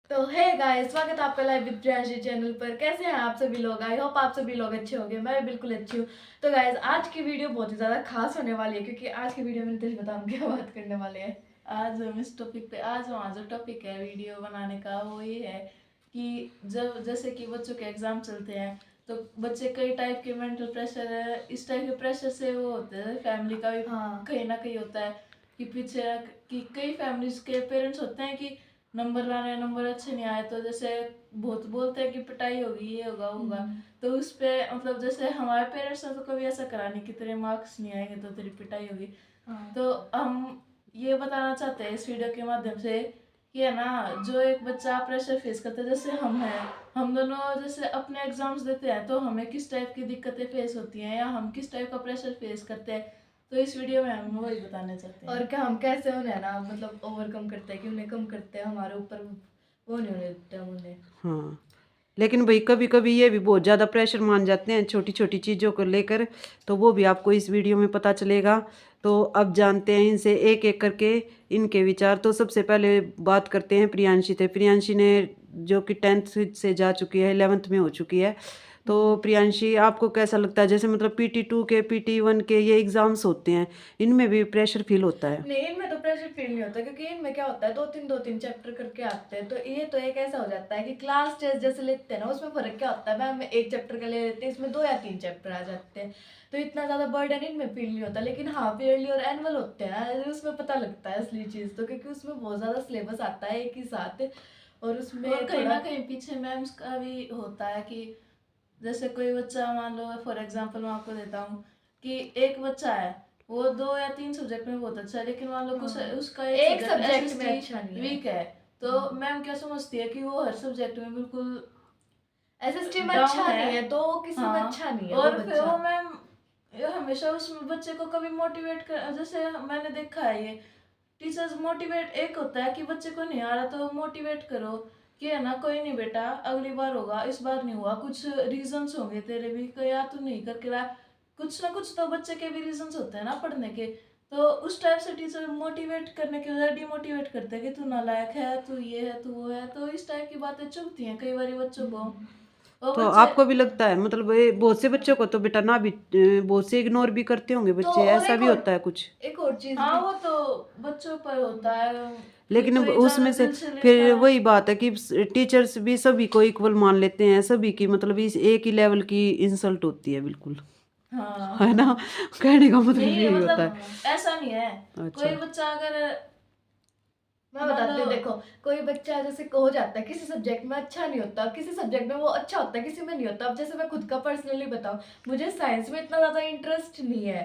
तो hey guys, स्वागत है आपका लाइव विद प्रियांशी चैनल पर। कैसे हैं आप सभी लोग? आई होप आप सभी लोग अच्छे होंगे। मैं बिल्कुल अच्छी हूँ। तो गाइस, आज की वीडियो बहुत ही ज़्यादा खास होने वाली है, क्योंकि आज की वीडियो में नितेश बताओ क्या बात करने वाले हैं। आज हम इस टॉपिक पे आज हमारा जो टॉपिक है वीडियो बनाने का वो ये है कि जब जैसे कि बच्चों के एग्जाम चलते हैं तो बच्चे कई टाइप के मेंटल प्रेशर है, इस टाइप के प्रेशर से वो होते हैं। फैमिली का भी हाँ कहीं ना कहीं होता है कि पीछे कि कई फैमिलीज के पेरेंट्स होते हैं कि नंबर लाने नंबर अच्छे नहीं आए तो जैसे बहुत बोलते हैं कि पिटाई होगी, ये होगा होगा। तो उस पे मतलब जैसे हमारे पेरेंट्स ने तो कभी ऐसा करा नहीं कि तेरे मार्क्स नहीं आएंगे तो तेरी पिटाई होगी। हाँ तो हम ये बताना चाहते हैं इस वीडियो के माध्यम से कि है ना, जो एक बच्चा प्रेशर फेस करता है जैसे हम हैं, हम दोनों जैसे अपने एग्जाम्स देते हैं तो हमें किस टाइप की दिक्कतें फेस होती हैं या हम किस टाइप का प्रेशर फेस करते हैं, तो इस वीडियो में हम वही बताने चाहते हैं। और क्या हम कैसे उन्हें ना मतलब ओवरकम करते हैं, कि उन्हें कम करते हैं, हमारे ऊपर वो नहीं होने देते हम उन्हें। हाँ, लेकिन भाई कभी कभी ये भी बहुत ज़्यादा प्रेशर मान जाते हैं छोटी छोटी चीज़ों को लेकर, तो वो भी आपको इस वीडियो में पता चलेगा। तो अब जानते हैं इनसे एक एक करके इनके विचार। तो सबसे पहले बात करते हैं प्रियांशी थे। प्रियांशी ने जो कि 10th से जा चुकी है, 11th में हो चुकी है। तो प्रियांशी, आपको कैसा लगता है? जैसे मतलब PT2 के PT1 के ये एग्ज़ाम्स होते हैं, इनमें भी प्रेशर फील होता है? नहीं, इनमें तो प्रेशर फील नहीं होता, क्योंकि इनमें क्या होता है, दो तीन चैप्टर करके आते हैं। तो ये तो एक ऐसा हो जाता है कि क्लास टेस्ट जैसे लेते हैं ना, उसमें फर्क क्या होता है, मैम एक चैप्टर का ले लेते हैं, इसमें 2 या 3 चैप्टर आ जाते हैं। तो इतना ज्यादा बर्डन इनमें फील नहीं होता। लेकिन हाँ, ईयरली और एनुअल होते हैं ना, उसमें पता लगता है असली चीज तो, क्योंकि उसमें बहुत ज्यादा सिलेबस आता है एक ही साथ। और उसमें और कहीं थोड़ा ना कहीं पीछे मैम्स का भी होता है कि जैसे कोई बच्चा, मान लो फॉर एग्जांपल मैं आपको देता हूँ कि एक बच्चा है, वो 2 या 3 सब्जेक्ट में बहुत अच्छा है, लेकिन मान लो कुछ उसका एक एक सब्जेक्ट में सब्जेक्ट अच्छा नहीं है। वीक है, तो मैम क्या समझती है कि वो हर सब्जेक्ट में बिल्कुल SST में डाउन अच्छा है। नहीं है तो वो किसी में हाँ, अच्छा नहीं है वो और फिर बच्चा। वो मैम हमेशा उस बच्चे को कभी मोटिवेट कर, जैसे मैंने देखा है ये टीचर्स मोटिवेट, एक होता है कि बच्चे को नहीं आ रहा तो मोटिवेट करो कि है ना, कोई नहीं बेटा, अगली बार होगा, इस बार नहीं हुआ, कुछ रीजंस होंगे तेरे भी, या तू नहीं करके रहा, कुछ ना कुछ तो बच्चे के भी रीजंस होते हैं ना पढ़ने के। तो उस टाइप से टीचर मोटिवेट करने के बजाय डिमोटिवेट करते हैं कि तू नालायक है, तू ये है, तू वो है। तो इस टाइप की बातें चुभती हैं कई बार बच्चों को। और तो बच्चे आपको भी लगता है मतलब ये बहुत से बच्चों को तो बेटा ना भी बहुत से इग्नोर भी करते होंगे तो बच्चे, और ऐसा भी होता है कुछ? एक और चीज हाँ, भी। वो तो बच्चों पर होता है कि लेकिन कोई ज्यादा उसमें से दिल से लेता फिर है। वही बात है कि टीचर्स भी सभी को इक्वल मान लेते हैं, सभी की मतलब इस एक ही लेवल की इंसल्ट होती है बिल्कुल, है हाँ, ना? कहने का मतलब नहीं यही होता मतलब है। ऐसा नहीं है। अच्छा। कोई बच्चा अगर मैं मान बताती लो, हूँ, देखो, कोई बच्चा जैसे हो जाता है किसी सब्जेक्ट में अच्छा नहीं होता, किसी सब्जेक्ट में वो अच्छा होता है, किसी में नहीं होता। अब जैसे मैं खुद का पर्सनली बताऊँ, मुझे साइंस में इतना ज्यादा इंटरेस्ट नहीं है,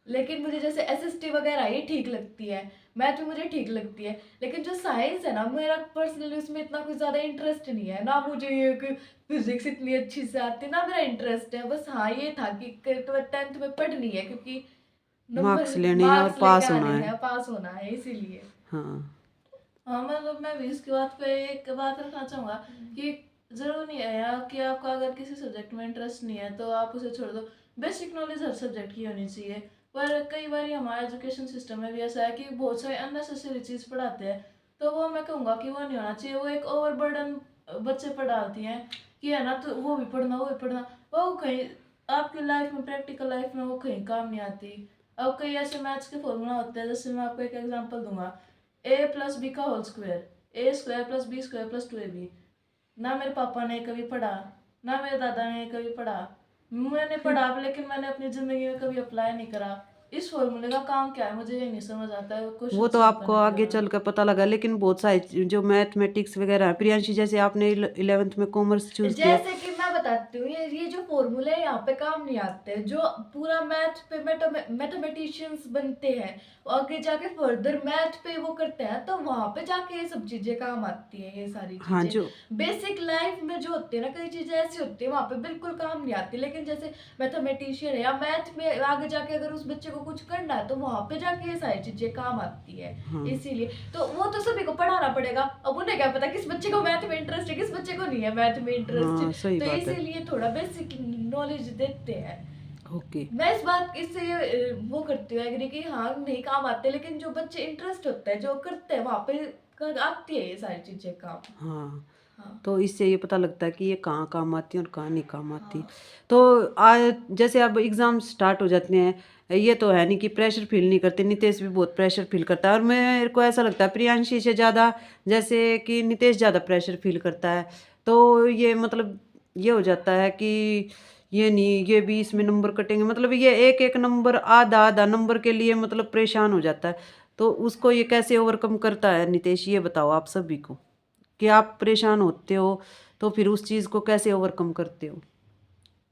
लेकिन मुझे जैसे SST वगैरह ये ठीक लगती है, मैथ भी मुझे ठीक लगती है। लेकिन जो साइंस है ना, मेरा पर्सनली उसमें इतना कुछ ज्यादा इंटरेस्ट नहीं है ना। मुझे ये कि फिजिक्स इतनी अच्छी से आती है ना, मेरा इंटरेस्ट है। बस हाँ, ये था कि 10th में पढ़नी है, क्योंकि मार्क्स नंबर लेने हैं और मार्क्स लेके पास होना आने है। हैं, पास होना है, इसीलिए। हाँ। हाँ मतलब मैं भी इसकी बात पे एक बात रखना चाहूंगा कि जरूर नहीं है यार कि आपका अगर किसी सब्जेक्ट में इंटरेस्ट नहीं है तो आप उसे छोड़ दो। बेसिक नॉलेज हर सब्जेक्ट की होनी चाहिए। पर कई बार हमारा एजुकेशन सिस्टम में भी ऐसा है कि बहुत सारी अननेसेसरी चीज़ पढ़ाते हैं, तो वो मैं कहूँगा कि वो नहीं होना चाहिए। वो एक ओवरबर्डन बच्चे पर डालती हैं कि है ना, तो वो भी पढ़ना, वो भी पढ़ना, वो कहीं आपकी लाइफ में, प्रैक्टिकल लाइफ में वो कहीं काम नहीं आती। अब कई ऐसे मैथ्स के फॉर्मूला होते हैं, जैसे मैं आपको एक एग्जांपल दूंगा, A+B का whole square, A² + B² + 2AB। ना मेरे पापा ने कभी पढ़ा, ना मेरे दादा ने कभी पढ़ा, मैंने पढ़ा लेकिन मैंने अपनी जिंदगी में कभी अप्लाई नहीं करा। इस फॉर्मूले का काम क्या है मुझे ये नहीं समझ आता है, वो क्वेश्चन तो सॉल्व आपको करने के आगे अलावा। चल कर पता लगा, लेकिन बहुत सारे जो मैथमेटिक्स वगैरह है, प्रियांशी जैसे आपने 11th में कॉमर्स चूज किया। जैसे कि मैं बताती हूँ, ये जो फॉर्मूले यहाँ पे काम नहीं आते। जो पूरा मैथ पे मैथमेटिशियंस बनते हैं, आगे जाके फर्दर मैथ पे वो करते हैं, तो वहां पे जाके ये सब चीजें काम आती हैं। ये सारी हाँ चीजें जो बेसिक लाइफ में जो होती है ना, कई चीजें ऐसी होती है वहां पे बिल्कुल काम नहीं आती। लेकिन जैसे मैथमेटिशियन है या मैथ में आगे जाके अगर उस बच्चे को कुछ करना है, तो वहां पे जाके ये सारी चीजें काम आती है। हाँ इसीलिए तो वो तो सभी को पढ़ाना पड़ेगा। अब उन्हें क्या पता किस बच्चे को मैथ में इंटरेस्ट है, किस बच्चे को नहीं है मैथ में इंटरेस्ट। हाँ, सही तो बात है। इसीलिए थोड़ा बेसिक नॉलेज देते हैं। ओके। मैं इस बात इससे वो करती हूँ एग्री कि हाँ नहीं काम आते, लेकिन जो बच्चे इंटरेस्ट होता है जो करते हैं वहां पे आती है ये सारी चीजें काम। हाँ, हाँ तो इससे ये पता लगता है कि ये कहाँ काम आती है और कहाँ नहीं काम आती। हाँ तो आज जैसे अब एग्ज़ाम स्टार्ट हो जाते हैं, ये तो है नहीं कि प्रेशर फील नहीं करते, नितेश भी बहुत प्रेशर फील करता है और मेरे को ऐसा लगता है प्रियांशी से ज़्यादा जैसे कि नितेश ज़्यादा प्रेशर फील करता है। तो ये मतलब ये हो जाता है कि ये नहीं, ये भी इसमें नंबर कटेंगे, मतलब ये एक एक नंबर आधा आधा नंबर के लिए मतलब परेशान हो जाता है। तो उसको ये कैसे ओवरकम करता है नितेश, ये बताओ आप सभी को कि आप परेशान होते हो तो फिर उस चीज़ को कैसे ओवरकम करते हो,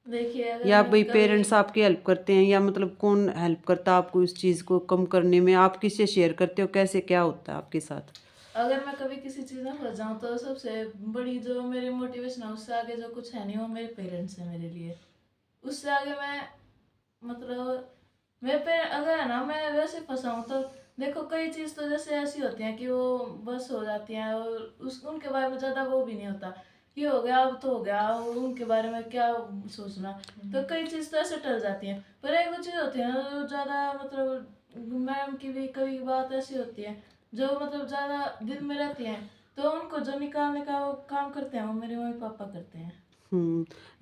देखिए अगर या मैं भाई कभी पेरेंट्स आपकी हेल्प करते हैं, या मतलब कौन हेल्प करता है आपको इस चीज़ को कम करने में, आप किससे शेयर करते हो, कैसे क्या होता है आपके साथ? अगर मैं कभी किसी चीज़ में फंस जाऊँ तो सबसे बड़ी जो मेरी मोटिवेशन है उससे आगे जो कुछ है नहीं, वो मेरे पेरेंट्स हैं मेरे लिए। उससे आगे मैं मतलब मेरे पे अगर है ना मैं वैसे फंसा हूँ तो देखो कई चीज़ तो जैसे ऐसी होती हैं कि वो बस हो जाती हैं और उस उनके बारे में ज़्यादा वो भी नहीं होता कि हो गया अब तो हो गया, उनके बारे में क्या सोचना। तो कई चीज़ तो ऐसे टल जाती हैं, पर एक दो चीज़ होती है जो ज़्यादा मतलब मैम की भी कभी बात ऐसी होती है जो मतलब ज़्यादा दिल में रहती हैं, तो उनको जो निकालने का वो काम करते हैं वो मेरे मम्मी पापा करते हैं।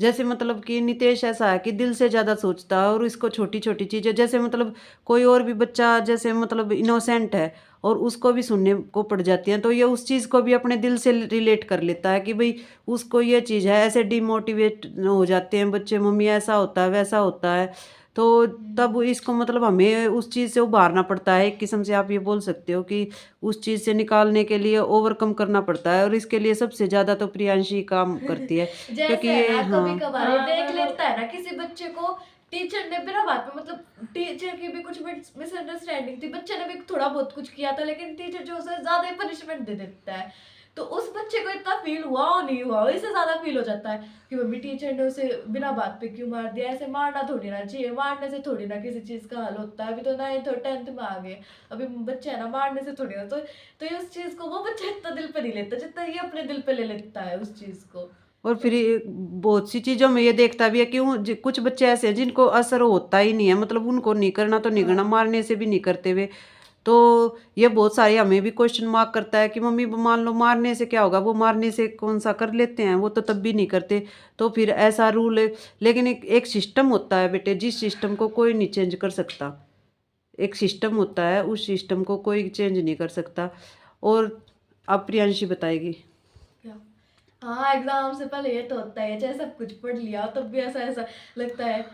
जैसे मतलब कि नितेश ऐसा है कि दिल से ज़्यादा सोचता है और इसको छोटी छोटी चीज़ें, जैसे मतलब कोई और भी बच्चा जैसे मतलब इनोसेंट है और उसको भी सुनने को पड़ जाती है, तो ये उस चीज़ को भी अपने दिल से रिलेट कर लेता है कि भाई उसको ये चीज़ है, ऐसे डिमोटिवेट हो जाते हैं बच्चे, मम्मी ऐसा होता है वैसा होता है। तो तब इसको मतलब हमें उस चीज़ से उभारना पड़ता है, एक किस्म से आप ये बोल सकते हो कि उस चीज़ से निकालने के लिए ओवरकम करना पड़ता है, और इसके लिए सबसे ज़्यादा तो प्रियांशी काम करती है क्योंकि जैसे है ये ना कभी हाँ कभार हाँ देख मतलब लेता है ना किसी बच्चे को, टीचर ने बिना बात में मतलब टीचर की भी कुछ मिसअंडरस्टैंडिंग थी, बच्चे ने भी थोड़ा बहुत कुछ किया था लेकिन टीचर जो उसे ज्यादा ही पनिशमेंट दे देता है, तो उस बच्चे को इतना फील हुआ और नहीं हुआ इससे ज्यादा फील हो जाता है कि मम्मी टीचर ने उसे बिना बात पे क्यों मार दिया। ऐसे मारना थोड़ी ना चाहिए, मारने से थोड़ी ना किसी चीज का हल होता है। अभी तो 9th और 10th में आ गए, अभी बच्चे है ना, मारने से थोड़ी ना। तो ये उस चीज को वो बच्चा इतना दिल पे नहीं लेता जितना ये अपने दिल पे ले लेता है उस चीज को। और फिर ये बहुत सी चीज़ों में ये देखता भी है कि कुछ बच्चे ऐसे हैं जिनको असर होता ही नहीं है, मतलब उनको नहीं करना तो नहीं करना, हाँ मारने से भी नहीं करते हुए। तो ये बहुत सारे हमें भी क्वेश्चन मार्क करता है कि मम्मी मान लो मारने से क्या होगा, वो मारने से कौन सा कर लेते हैं, वो तो तब भी नहीं करते। तो फिर ऐसा रूल है, लेकिन एक सिस्टम होता है बेटे, जिस सिस्टम को कोई नहीं चेंज कर सकता। एक सिस्टम होता है, उस सिस्टम को कोई चेंज नहीं कर सकता। और अब प्रियांशी बताएगी। क्या? हाँ एग्जाम से पहले ये तो होता है, चाहे सब कुछ पढ़ लिया तब भी ऐसा ऐसा लगता है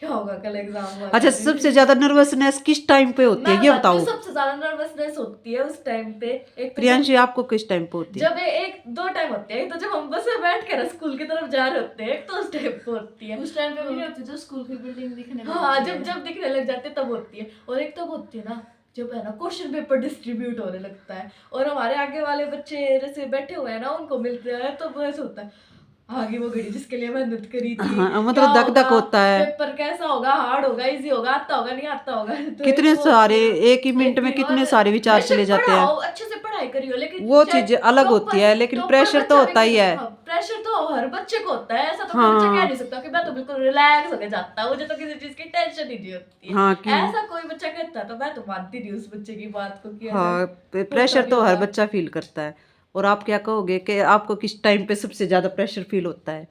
क्या होगा कल एग्जाम हुआ अच्छा, तो। सबसे ज्यादा नर्वसनेस किस टाइम पे होती मैं है ये बताती हूँ, बताओ। सबसे ज्यादा नर्वसनेस होती है उस टाइम पे। एक तो प्रियांशी आपको किस टाइम पे होती है? जब एक दो टाइम होते हैं, एक तो जब हम बस में बैठ कर स्कूल की तरफ जा रहे होते हैं, एक तो उस टाइम पे होती है। उस टाइम पे भी नहीं होती जब स्कूल की बिल्डिंग दिखने हाँ लगती जब है। जब दिखने लग जाते तब होती है। और एक तब होती है ना जब है ना क्वेश्चन पेपर डिस्ट्रीब्यूट होने लगता है और हमारे आगे वाले बच्चे जैसे बैठे हुए हैं ना उनको मिलते हैं, तो बस होता है आगे वो घड़ी जिसके लिए मेहनत करी थी, हाँ, क्या मतलब धक धक होगा, होता है। पेपर कैसा होगा, हार्ड होगा, इजी होगा, आता होगा नहीं आता होगा। तो एक कितने वो सारे, होती है। एक ही मिनट में एक कितने और सारे विचार चले बेशक जाते हैं। पढ़ाओ अच्छे से पढ़ाई करियो लेकिन वो चाहे चीजें अलग होती है, लेकिन टॉपर प्रेशर तो बच्चा भी होता ही है। हाँ, प्रेशर तो हर बच्चे को होता है। ऐसा तो कोई बच्चा कह हाँ नहीं सकता कि मैं तो बिल्कुल रिलैक्स होके जाता हूँ, मुझे तो किसी चीज की टेंशन ही नहीं होती है। हाँ कि ऐसा कोई बच्चा कहता तो मैं तो मानती नहीं उस बच्चे की बात को कि ऐसा हाँ, होता प्रेशर भी तो हर होगा। बच्चा फील करता है। और आप क्या कहोगे कि आपको किस टाइम पे सबसे ज्यादा प्रेशर फील होता है?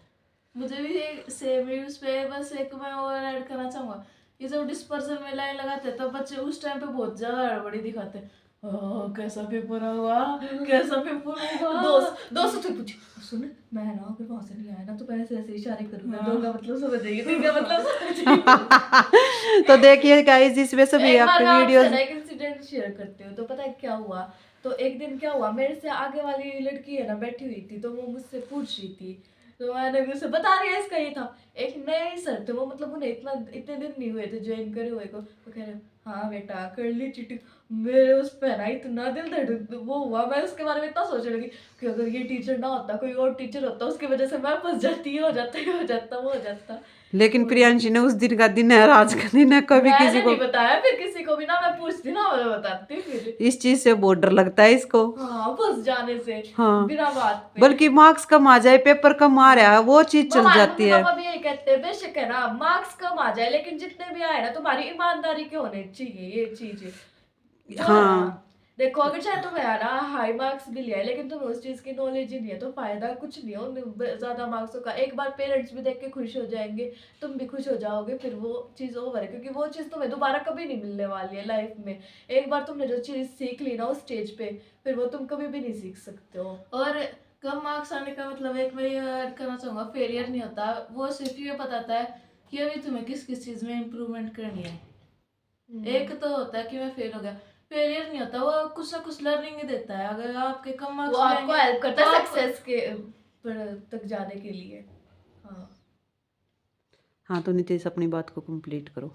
मुझे भी सेम ही उस पे बस एक मैं और ऐड करना चाहूंगा, ये जब डिस्पर्सल में लाइन लगाते हैं तब बच्चे उस टाइम पे बहुत ज्यादा हड़बड़ी दिखाते हैं। कैसा पेपर हुआ, कैसा पेपर हुआ। दोस्त दोस्त से पूछे सुन मैं ना अगर वहां से नहीं आया ना तो मैं ऐसे ऐसे इशारे करूंगा, दो का मतलब समझ जाइए, तीन का मतलब समझ जाइए। तो देखिए गाइस, इसमें सभी एक बार आपके मैं आपसे वीडियोस। ना एक इंसिडेंट शेयर करती हूँ। तो पता है क्या हुआ, तो एक दिन क्या हुआ, मेरे से आगे वाली लड़की है ना बैठी हुई थी, तो वो मुझसे पूछ रही थी, तो मैंने भी उसे बता दिया इसका ये था। एक नए सर थे वो, मतलब उन्हें इतने दिन नहीं हुए थे ज्वाइन करे हुए को, वो कह रहे हाँ बेटा कर ली चीटिंग। मेरे उस पे ना इतना दिल धड़क वो हुआ, मैं उसके बारे में इतना सोचने लगी कि अगर ये टीचर ना होता कोई और टीचर होता उसकी वजह से मैं फंस जाती, ये हो जाता, ये हो जाता, वो हो जाता। लेकिन प्रियांशी ने उस दिन का दिन है, आज का दिन है, कभी मैंने किसी को नहीं बताया फिर किसी को भी ना, मैं पूछती ना मैं बताती फिर। इस चीज से बहुत डर लगता है इसको। हाँ फंस जाने से हाँ, बिना बात पे। बल्कि मार्क्स कम आ जाए, पेपर कम आ रहा है, वो चीज चल हमारे जाती मम्मी है। पापा भी यही कहते हैं बेशक है ना मार्क्स कम आ जाए लेकिन जितने भी आए ना तुम्हारी ईमानदारी के होने चाहिए, ये चीज जो है हाँ ना देखो अगर चाहे तुम्हें यार हाई मार्क्स भी लिया है लेकिन तुम्हें उस चीज की नॉलेज ही नहीं है तो फायदा कुछ नहीं है उन ज्यादा मार्क्सों का। एक बार पेरेंट्स भी देख के खुश हो जाएंगे, तुम भी खुश हो जाओगे, फिर वो चीज ओवर है, क्योंकि वो चीज तुम्हें दोबारा कभी नहीं मिलने वाली है लाइफ में। एक बार तुमने जो चीज सीख ली ना उस स्टेज पे, फिर वो तुम कभी भी नहीं सीख सकते हो। और कम मार्क्स आने का मतलब एक मैं ये ऐड करना चाहूंगा, फेलियर नहीं होता, वो सिर्फ ये बताता है कि अभी तुम्हें किस किस चीज में इम्प्रूवमेंट करनी है। एक तो होता है कि मैं फेल हो गया, फेलियर नहीं होता, वो कुछ ना कुछ लर्निंग ही देता है। अगर आपके कम मार्क्स वो आपको हेल्प करता है तो आप- सक्सेस के तक जाने के लिए। हाँ हाँ, तो नितेश अपनी बात को कंप्लीट करो।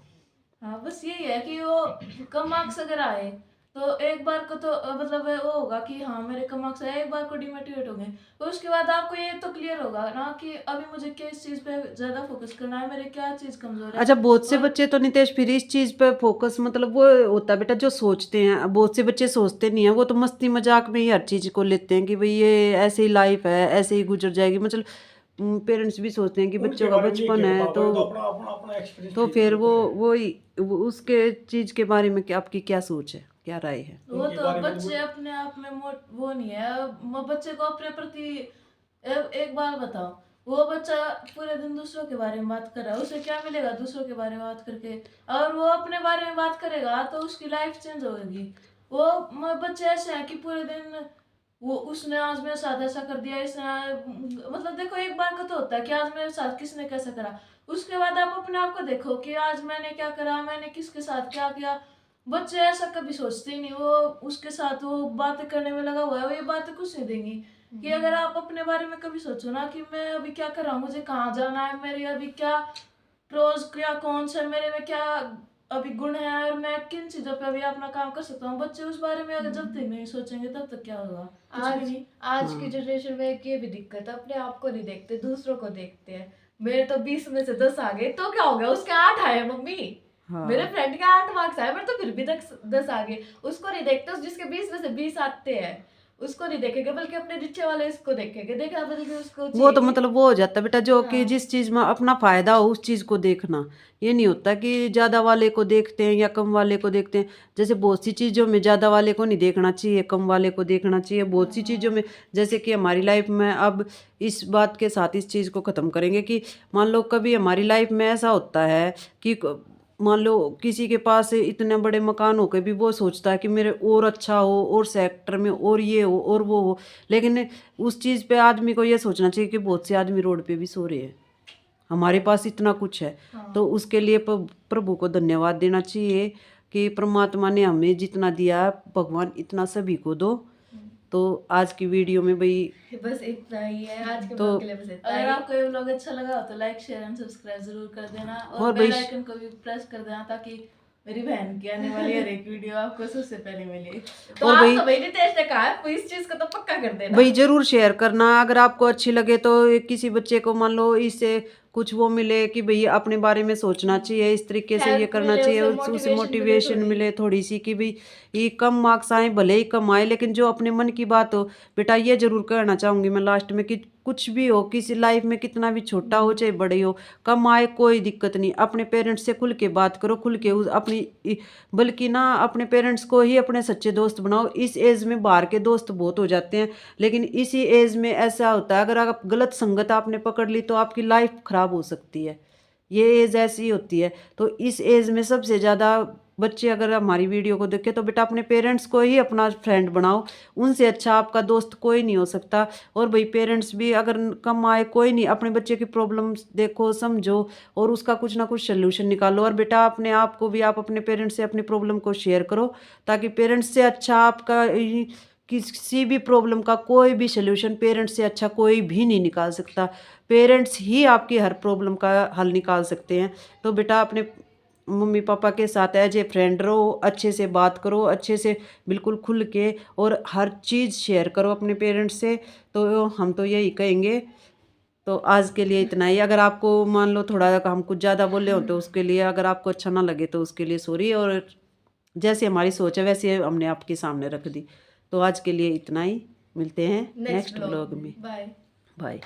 हाँ, बस यही है कि वो कम मार्क्स अगर आए तो एक बार को तो मतलब वो होगा कि हाँ मेरे कम मार्क्स आए, एक बार को डिमोटिवेट हो गए, तो उसके बाद आपको ये तो क्लियर होगा ना कि अभी मुझे किस चीज पे ज्यादा फोकस करना है, मेरे क्या चीज कमजोर है। अच्छा, बहुत से और- बच्चे तो नितेश फिर इस चीज पे फोकस मतलब वो होता है बेटा जो सोचते हैं, बहुत से बच्चे सोचते नहीं है, वो तो मस्ती मजाक में ही हर चीज को लेते हैं कि भाई ये ऐसे ही लाइफ है, ऐसे ही गुजर जाएगी। मतलब पेरेंट्स भी सोचते हैं कि उनके बच्चों का बारे में ये बचपन क्या है, बताओ, तो ये तो अपना अपना अपना एक्सपीरियंस तो फेस फिर करता है। वो उसके चीज के बारे में क्या आपकी क्या सोच है, क्या राय है? वो उनके तो बारे में बच्चे अपने आप में वो नहीं है, बच्चे को अपने प्रति एक बार बताओ, वो बच्चा पूरे दिन दूसरों के बारे में बात कर रहा है, उसे क्या मिलेगा दूसरों के बारे में बात करके? अगर वो अपने बारे में बात करेगा तो उसकी लाइफ चेंज होगी। वो बच्चे ऐसे हैं कि पूरे दिन वो उसने आज मेरे साथ ऐसा कर दिया, मतलब देखो एक बार का तो होता है कि आज मेरे साथ किसने कैसा करा, उसके बाद आप अपने आप को देखो कि आज मैंने क्या करा, मैंने किसके साथ क्या किया। बच्चे ऐसा कभी सोचते ही नहीं, वो उसके साथ वो बातें करने में लगा हुआ है, वो ये बातें कुछ नहीं देंगी। कि अगर आप अपने बारे में कभी सोचो ना कि मैं अभी क्या कर रहा हूँ, मुझे कहाँ जाना है, मेरी अभी क्या प्रोज क्या कॉन्स है, मेरे में क्या अभी गुण है और मैं किन चीजों पे अभी अपना काम कर सकता हूँ, बच्चे उस बारे में अगर जब तक नहीं सोचेंगे तब तक क्या होगा, कुछ भी आज नहीं। आज की जनरेशन में एक ये भी दिक्कत है, अपने आप को नहीं देखते दूसरों को देखते हैं। मेरे तो 20 में से 10 आ गए तो क्या हो गया, उसके 8 आए मम्मी। हाँ। मेरे फ्रेंड के 8 मार्क्स आए मेरे तो फिर भी 10 आ गए। उसको नहीं देखते, उस जिसके 20 में से 20 आते हैं उसको नहीं देखेंगे, बल्कि अपने नीचे वाले इसको देखेंगे, देखा बल्कि उसको वो तो चाहिए। मतलब वो हो जाता है बेटा जो कि हाँ। जिस चीज में अपना फायदा हो उस चीज को देखना। ये नहीं होता कि ज्यादा वाले को देखते हैं या कम वाले को देखते हैं। जैसे बहुत सी चीजों में ज्यादा वाले को नहीं देखना चाहिए, कम वाले को देखना चाहिए। बहुत सी चीजों में जैसे कि हमारी लाइफ में अब इस बात के साथ इस चीज को खत्म करेंगे कि मान लो कभी हमारी लाइफ में ऐसा होता है कि मान लो किसी के पास इतने बड़े मकान हो के भी वो सोचता है कि मेरे और अच्छा हो और सेक्टर में और ये हो और वो हो, लेकिन उस चीज़ पे आदमी को ये सोचना चाहिए कि बहुत से आदमी रोड पे भी सो रहे हैं, हमारे पास इतना कुछ है। तो उसके लिए प्रभु को धन्यवाद देना चाहिए कि परमात्मा ने हमें जितना दिया भगवान इतना सभी को दो। तो आज की वीडियो में भाई बस इतना ही है आज के तो ब्लॉग के लिए, बस इतना अगर ही। आपको ये व्लॉग अच्छा लगा हो तो लाइक शेयर एंड सब्सक्राइब जरूर कर देना, और और बेल भाई- आइकन को भी प्रेस कर देना ताकि मेरी बहन की आने वाली हर एक वीडियो आपको सबसे पहले मिले। तो और आप भाई- तो भाई नितेश ने कहा है तो इस चीज को तो पक्का कर देना। भाई जरूर शेयर करना अगर आपको अच्छी लगे तो। किसी बच्चे को मान लो इससे कुछ वो मिले कि भाई अपने बारे में सोचना चाहिए, इस तरीके से ये Help करना मिले, चाहिए, उसे उसे motivation मोटिवेशन मिले मिले थोड़ी सी कि भाई ये कम मार्क्स आए भले ही कम आए, लेकिन जो अपने मन की बात हो। बेटा ये जरूर कहना चाहूंगी मैं लास्ट में कि कुछ भी हो किसी लाइफ में, कितना भी छोटा हो चाहे बड़े हो, कम आए कोई दिक्कत नहीं, अपने पेरेंट्स से खुल के बात करो, खुल के अपनी बल्कि ना अपने पेरेंट्स को ही अपने सच्चे दोस्त बनाओ। इस एज में बाहर के दोस्त बहुत हो जाते हैं, लेकिन इसी एज में ऐसा होता है अगर आप गलत संगत आपने पकड़ ली तो आपकी लाइफ खराब हो सकती है। ये एज ऐसी होती है। तो इस एज में सबसे ज़्यादा बच्चे अगर हमारी वीडियो को देखें तो बेटा अपने पेरेंट्स को ही अपना फ्रेंड बनाओ, उनसे अच्छा आपका दोस्त कोई नहीं हो सकता। और भाई पेरेंट्स भी अगर कम आए कोई नहीं, अपने बच्चे की प्रॉब्लम्स देखो समझो और उसका कुछ ना कुछ सोल्यूशन निकालो। और बेटा अपने आप को भी आप अपने पेरेंट्स से अपनी प्रॉब्लम को शेयर करो, ताकि पेरेंट्स से अच्छा आपका किसी भी प्रॉब्लम का कोई भी सोल्यूशन पेरेंट्स से अच्छा कोई भी नहीं निकाल सकता। पेरेंट्स ही आपकी हर प्रॉब्लम का हल निकाल सकते हैं। तो बेटा अपने मम्मी पापा के साथ एज ए फ्रेंड रहो, अच्छे से बात करो, अच्छे से बिल्कुल खुल के, और हर चीज़ शेयर करो अपने पेरेंट्स से। तो हम तो यही कहेंगे। तो आज के लिए इतना ही। अगर आपको मान लो थोड़ा हम कुछ ज़्यादा बोले हो तो उसके लिए, अगर आपको अच्छा ना लगे तो उसके लिए सॉरी। और जैसे हमारी सोच है वैसे हमने आपके सामने रख दी। तो आज के लिए इतना ही, मिलते हैं नेक्स्ट ब्लॉग में। बाय। बाय।